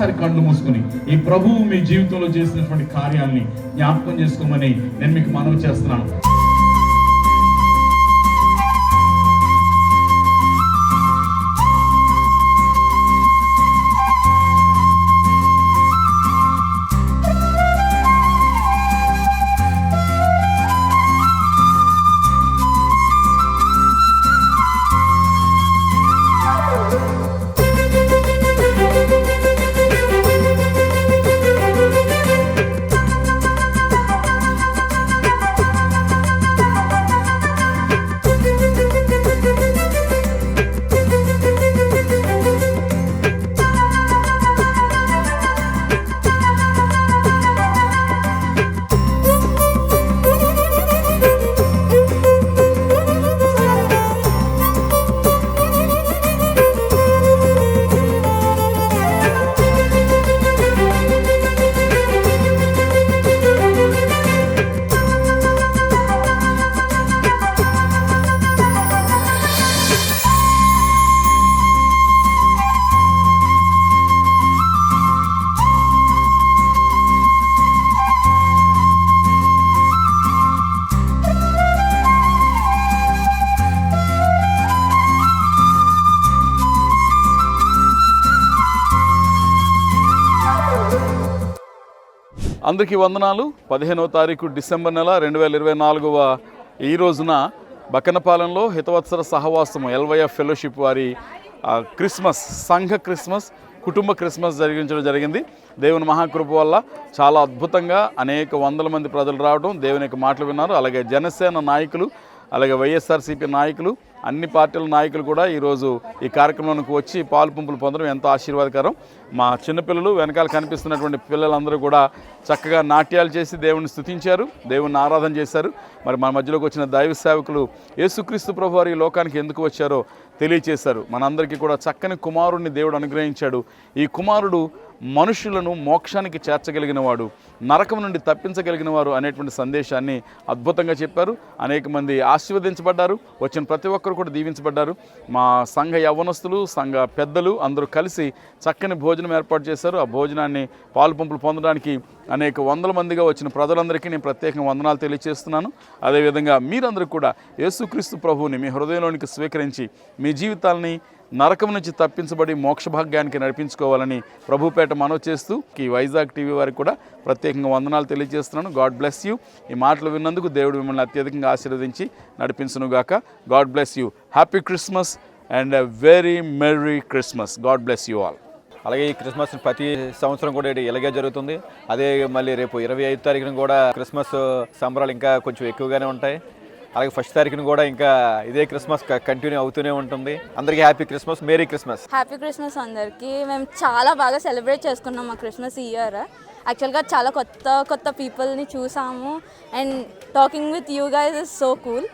ఒక్కసారి కళ్ళు మూసుకొని ఈ ప్రభువు మీ జీవితంలో చేసినటువంటి కార్యాలని జ్ఞాపకం చేసుకోమని నేను మీకు మనవి చేస్తున్నాను. అందరికీ వందనాలు. 15వ తారీఖు డిసెంబర్ నెల 2024 ఈ రోజున బక్కనపాలెంలో హితవత్సర సహవాసము ఎల్వైఎఫ్ ఫెలోషిప్ వారి క్రిస్మస్ సంఘ క్రిస్మస్ కుటుంబ క్రిస్మస్ జరిగింది. దేవుని మహాకృప వల్ల చాలా అద్భుతంగా అనేక వందల మంది ప్రజలు రావడం, దేవుని యొక్క మాటలు విన్నారు. అలాగే జనసేన నాయకులు, అలాగే వైఎస్ఆర్సీపీ నాయకులు, అన్ని పార్టీల నాయకులు కూడా ఈరోజు ఈ కార్యక్రమానికి వచ్చి పాలు పంపులు పొందడం ఎంతో ఆశీర్వాదకరం. మా చిన్నపిల్లలు వెనకాల కనిపిస్తున్నటువంటి పిల్లలందరూ కూడా చక్కగా నాట్యాలు చేసి దేవుని స్తుతించారు, దేవుని ఆరాధన చేశారు. మరి మన మధ్యలోకి వచ్చిన దైవ సేవకులు యేసుక్రీస్తు ప్రభు వారు ఈ లోకానికి ఎందుకు వచ్చారో తెలియచేశారు. మనందరికీ కూడా చక్కని కుమారుడిని దేవుడు అనుగ్రహించాడు. ఈ కుమారుడు మనుషులను మోక్షానికి చేర్చగలిగిన వాడు, నరకం నుండి తప్పించగలిగిన వారు అనేటువంటి సందేశాన్ని అద్భుతంగా చెప్పారు. అనేక మంది ఆశీర్వదించబడ్డారు, వచ్చిన ప్రతి ఒక్కరు కూడా దీవించబడ్డారు. మా సంఘ యవ్వనస్తులు, సంఘ పెద్దలు అందరూ కలిసి చక్కని భోజనం ఏర్పాటు చేశారు. ఆ భోజనాన్ని పాలు పంపులు పొందడానికి అనేక వందల మందిగా వచ్చిన ప్రజలందరికీ నేను ప్రత్యేకంగా వందనాలు తెలియజేస్తున్నాను. అదేవిధంగా మీరందరూ కూడా యేసుక్రీస్తు ప్రభువుని మీ హృదయంలోనికి స్వీకరించి మీ జీవితాలని నరకం నుంచి తప్పించబడి మోక్ష భాగ్యానికి నడిపించుకోవాలని ప్రభుపేట మనవి చేస్తూ ఈ వైజాగ్ టీవీ వారికి కూడా ప్రత్యేకంగా వందనాలు తెలియజేస్తున్నాను. God bless you. ఈ మాటలు విన్నందుకు దేవుడు మిమ్మల్ని అత్యధికంగా ఆశీర్వదించి నడిపించునుగాక. God bless you. Happy Christmas and a very merry Christmas. God bless you all. అలాగే ఈ క్రిస్మస్ ప్రతి సంవత్సరం కూడా ఇలాగే జరుగుతుంది. అదే మళ్ళీ రేపు 25వ తారీఖున కూడా క్రిస్మస్ సంబరాలు ఇంకా కొంచెం ఎక్కువగానే ఉంటాయి. అలాగే 1st తారీఖున కూడా ఇంకా ఇదే క్రిస్మస్ కంటిన్యూ అవుతూనే ఉంటుంది. అందరికీ happy Christmas, merry Christmas. Happy Christmas అందరికీ. మేము చాలా బాగా సెలబ్రేట్ చేసుకున్నాం మా క్రిస్మస్ ఈ ఇయర్. యాక్చువల్గా చాలా కొత్త పీపుల్ని చూసాము and talking with you guys is so cool.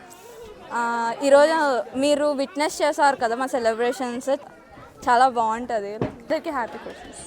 ఈరోజు మీరు విట్నెస్ చేశారు కదా మా సెలబ్రేషన్స్, చాలా బాగుంటుంది. అందరికీ హ్యాపీ క్రిస్మస్.